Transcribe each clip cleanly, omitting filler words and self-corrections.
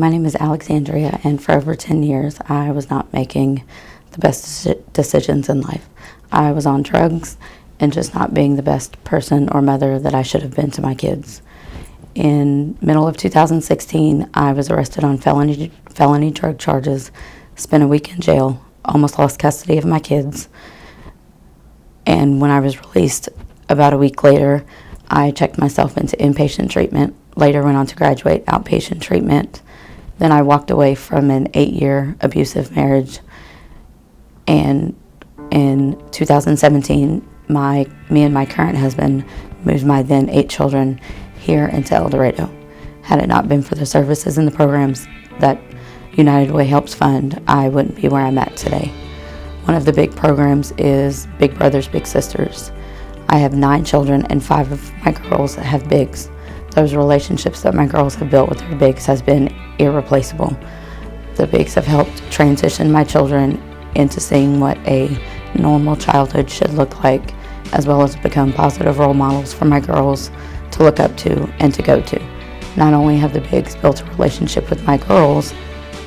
My name is Alexandria, and for over 10 years, I was not making the best decisions in life. I was on drugs and just not being the best person or mother that I should have been to my kids. In middle of 2016, I was arrested on felony drug charges, spent a week in jail, almost lost custody of my kids, and when I was released about a week later, I checked myself into inpatient treatment, later went on to graduate outpatient treatment. Then I walked away from an 8-year abusive marriage, and in 2017, me and my current husband moved my then 8 children here into El Dorado. Had it not been for the services and the programs that United Way helps fund, I wouldn't be where I'm at today. One of the big programs is Big Brothers Big Sisters. I have 9 children and 5 of my girls have bigs. Those relationships that my girls have built with their bigs has been irreplaceable. The bigs have helped transition my children into seeing what a normal childhood should look like, as well as become positive role models for my girls to look up to and to go to. Not only have the bigs built a relationship with my girls,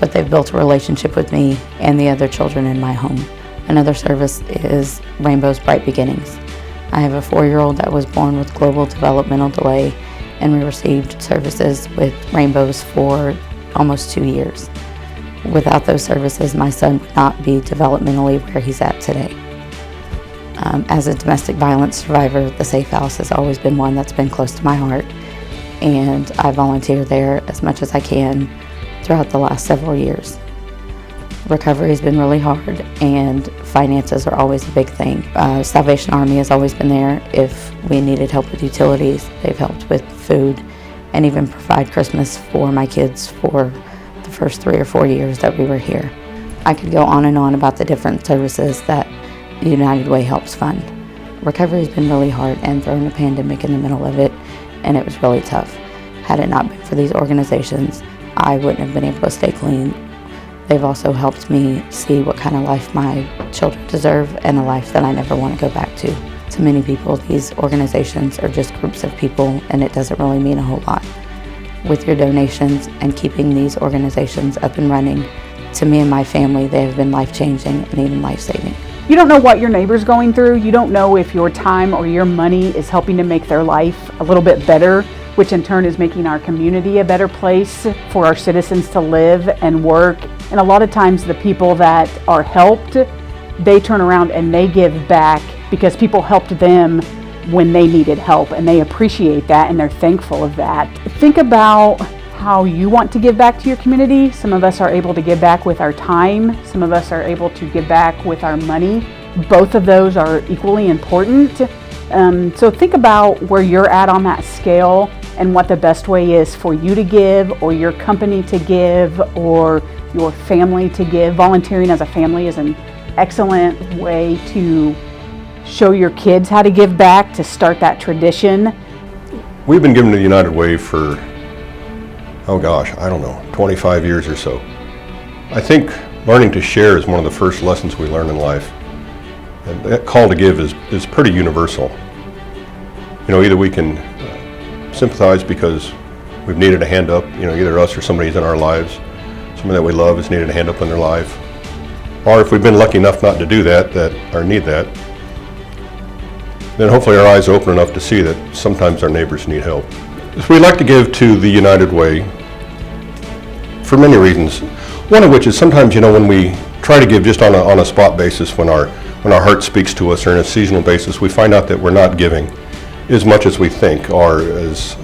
but they've built a relationship with me and the other children in my home. Another service is Rainbow's Bright Beginnings. I have a 4-year-old that was born with global developmental delay, and we received services with Rainbows for almost 2 years. Without those services, my son would not be developmentally where he's at today. As a domestic violence survivor, the Safe House has always been one that's been close to my heart, and I volunteer there as much as I can throughout the last several years. Recovery has been really hard, and finances are always a big thing. Salvation Army has always been there. If we needed help with utilities, they've helped with food, and even provide Christmas for my kids for the first 3 or 4 years that we were here. I could go on and on about the different services that United Way helps fund. Recovery has been really hard, and throwing a pandemic in the middle of it, and it was really tough. Had it not been for these organizations, I wouldn't have been able to stay clean. They've also helped me see what kind of life my children deserve and a life that I never want to go back to. To many people, these organizations are just groups of people, and it doesn't really mean a whole lot. With your donations and keeping these organizations up and running, to me and my family, they have been life-changing and even life-saving. You don't know what your neighbor's going through. You don't know if your time or your money is helping to make their life a little bit better, which in turn is making our community a better place for our citizens to live and work. And a lot of times the people that are helped, they turn around and they give back because people helped them when they needed help, and they appreciate that and they're thankful of that. Think about how you want to give back to your community. Some of us are able to give back with our time. Some of us are able to give back with our money. Both of those are equally important. So think about where you're at on that scale and what the best way is for you to give, or your company to give, or your family to give. Volunteering as a family is an excellent way to show your kids how to give back, to start that tradition. We've been giving to the United Way for, 25 years or so. I think learning to share is one of the first lessons we learn in life. And that call to give is pretty universal. Either we can sympathize because we've needed a hand up, either us or somebody's in our lives, somebody that we love has needed a hand up in their life. Or if we've been lucky enough not to do that or need that, then hopefully our eyes are open enough to see that sometimes our neighbors need help. So we like to give to the United Way for many reasons. One of which is sometimes, when we try to give just on a spot basis, when our heart speaks to us, or on a seasonal basis, we find out that we're not giving as much as we think, or as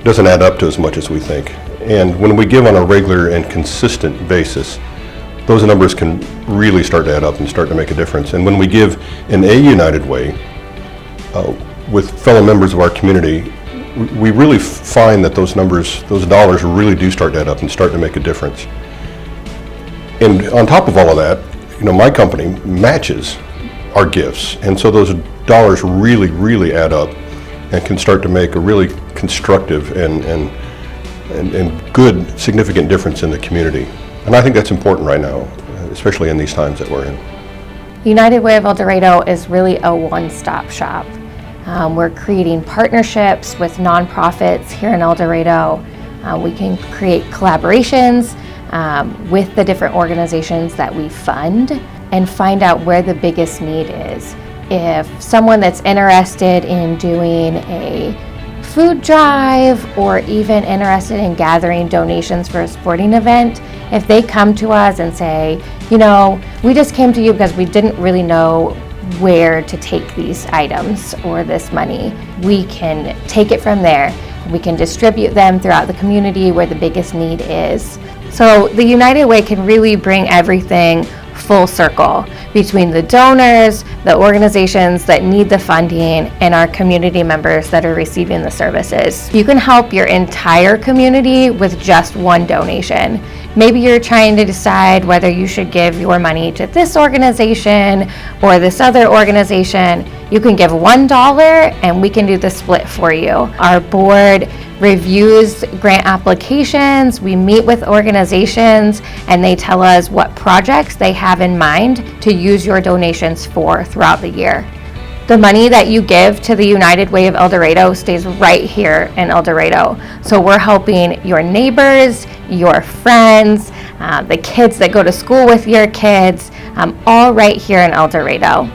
doesn't add up to as much as we think. And when we give on a regular and consistent basis, those numbers can really start to add up and start to make a difference. And when we give in a United Way with fellow members of our community, we really find that those dollars really do start to add up and start to make a difference. And on top of all of that, my company matches our gifts, and so those dollars really, really add up and can start to make a really constructive and good, significant difference in the community. And I think that's important right now, especially in these times that we're in. United Way of El Dorado is really a one-stop shop. We're creating partnerships with nonprofits here in El Dorado. We can create collaborations with the different organizations that we fund and find out where the biggest need is. If someone that's interested in doing a food drive or even interested in gathering donations for a sporting event, if they come to us and say, you know, we just came to you because we didn't really know where to take these items or this money, we can take it from there. We can distribute them throughout the community where the biggest need is. So the United Way can really bring everything full circle between the donors, the organizations that need the funding, and our community members that are receiving the services. You can help your entire community with just one donation. Maybe you're trying to decide whether you should give your money to this organization or this other organization. You can give $1 and we can do the split for you. Our board reviews grant applications, we meet with organizations, and they tell us what projects they have in mind to use your donations for throughout the year. The money that you give to the United Way of El Dorado stays right here in El Dorado. So we're helping your neighbors, your friends, the kids that go to school with your kids, all right here in El Dorado.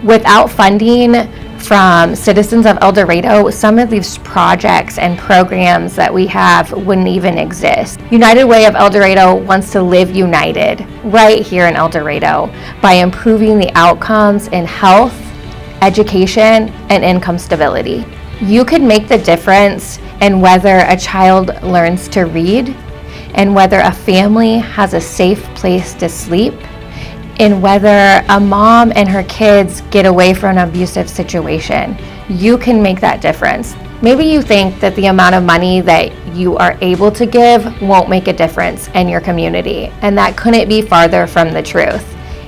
Without funding from citizens of El Dorado, some of these projects and programs that we have wouldn't even exist. United Way of El Dorado wants to live united right here in El Dorado by improving the outcomes in health, education, and income stability. You could make the difference in whether a child learns to read, and whether a family has a safe place to sleep, in whether a mom and her kids get away from an abusive situation. You can make that difference. Maybe you think that the amount of money that you are able to give won't make a difference in your community, and that couldn't be farther from the truth.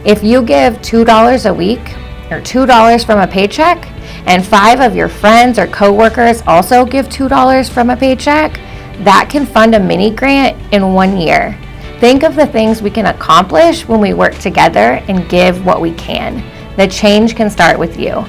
If you give $2 a week or $2 from a paycheck, and 5 of your friends or coworkers also give $2 from a paycheck, that can fund a mini grant in 1 year. Think of the things we can accomplish when we work together and give what we can. The change can start with you.